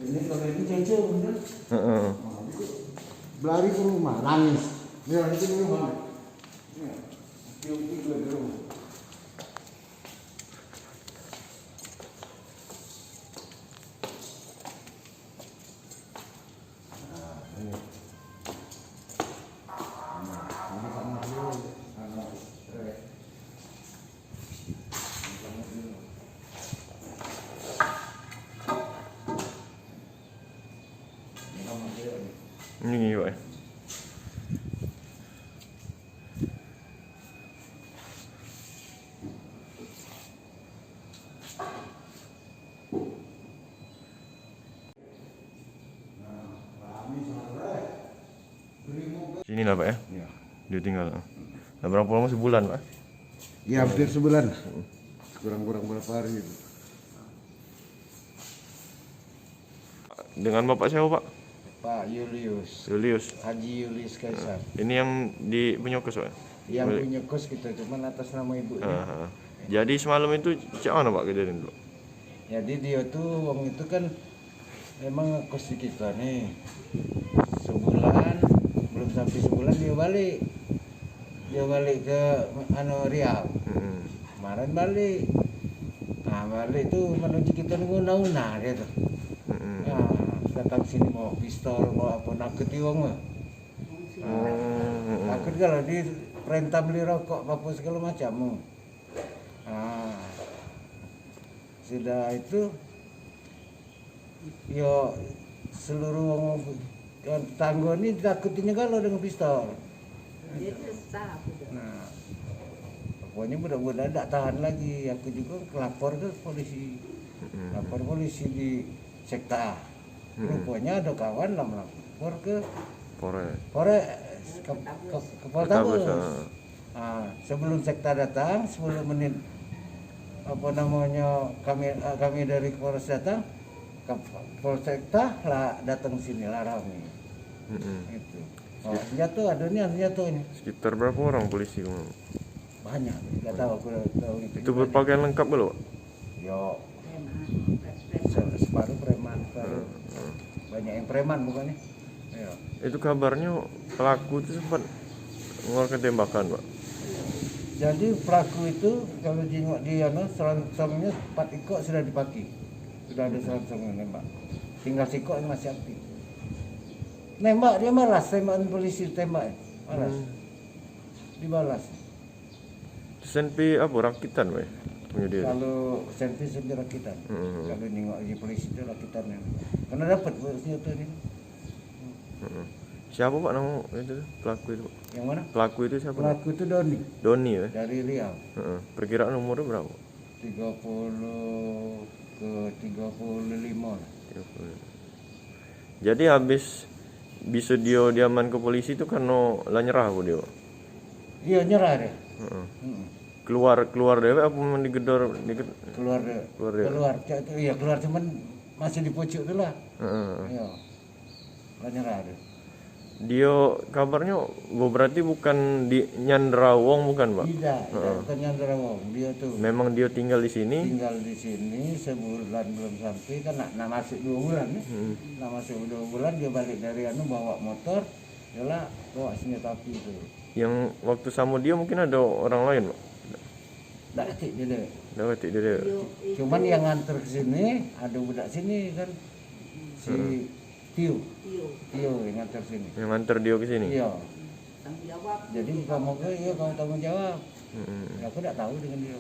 Ini kalau ini cece bener. Heeh. Berlari ke rumah, nangis. Ya, itu di rumah. Ya, tiup juga di rumah. Ini Pak. Sini lah Pak ya. Ya. Dia tinggal. Nah, berapa lama, sebulan Pak? Ya, hampir sebulan. Kurang-kurang berapa hari itu. Dengan Bapak siapa Pak? Pak Julius. Julius. Haji Julius Kaisar. Ini yang di Penyokos Pak? Yang punya kos kita cuman atas nama ibunya. Jadi semalam itu cak mana Pak kejadian dulu? Jadi dia tuh wong itu kan emang kos di kita nih. Sebulan, belum sampai sebulan dia balik. Dia balik ke Riau. Kemarin balik. Nah, balik tuh menuju kita nguna-nguna dia tuh. Nah, datang sini mau pistol, mau apa, nakuti wong mah. Takut kalau di perintah beli rokok, apa segala macam. Nah, sudah itu, yo seluruh wong tetangga ini takutnya kalau dengan pistol. Nah, pokoknya mudah-mudahan tidak tahan lagi. Aku juga lapor ke polisi, lapor polisi di Sekta. Rupanya ada kawan lah melapor ke ke Poltabes. Nah, sebelum Sekta datang, 10 menit apa namanya kami dari Polres datang, ke Polsekta lah datang sini lah rame. Itu. Oh, senjata ada nih senjata ini. Sekitar berapa orang polisi? Banyak, nggak tahu aku tahu itu. Itu berpakaian lengkap belum? Yo, separuh preman, separuh. Banyak yang preman bukannya? Ya. Itu kabarnya pelaku itu sempat mengeluarkan tembakan Pak. Jadi pelaku itu kalau jengok dia selongsongnya 4 ikok sudah dipakai, sudah ada selongsongnya nembak. Tinggal sikok yang masih aktif. Nembak dia malas, tembakan polisi tembak, malas. Dibalas. Senpi apa rakitan Pak? Punya dia. Kalau senpi sendiri rakitan. Kalau nengok di polisi itu rakitan. Karena dapat senjata ini. Siapa Pak nama itu pelaku itu? Yang mana? Pelaku itu siapa? Pelaku itu Doni. Doni ya? Dari Riau. Perkiraan umurnya berapa? 30 ke 35 lah. 30. Jadi habis bisa dia diaman ke polisi itu karena lah nyerah apa dia? Iya nyerah deh. Keluar dewe apa memang digedor Keluar iya keluar cuman masih di pucuk tuh lah. Iya. Lah nyerah deh. Dia kabarnya berarti bukan di Nyandra Wong bukan Pak? Tidak, bukan Nyandra Wong. Dia tuh memang dia tinggal di sini. Tinggal di sini sebulan belum sampai kan nak masuk 2 bulan nih. Nak masuk 2 bulan dia balik dari bawa motor, yalah bawa senjata api itu. Yang waktu sama dia mungkin ada orang lain Pak? Nggak ketik dia deh. Nggak ketik dia deh. Cuman yang nganter ke sini ada budak sini kan si Tio yang nganter sini. Yang nganter dia ke sini. Iya. Jadi kamu tanggung jawab. Aku nggak tahu dengan dia.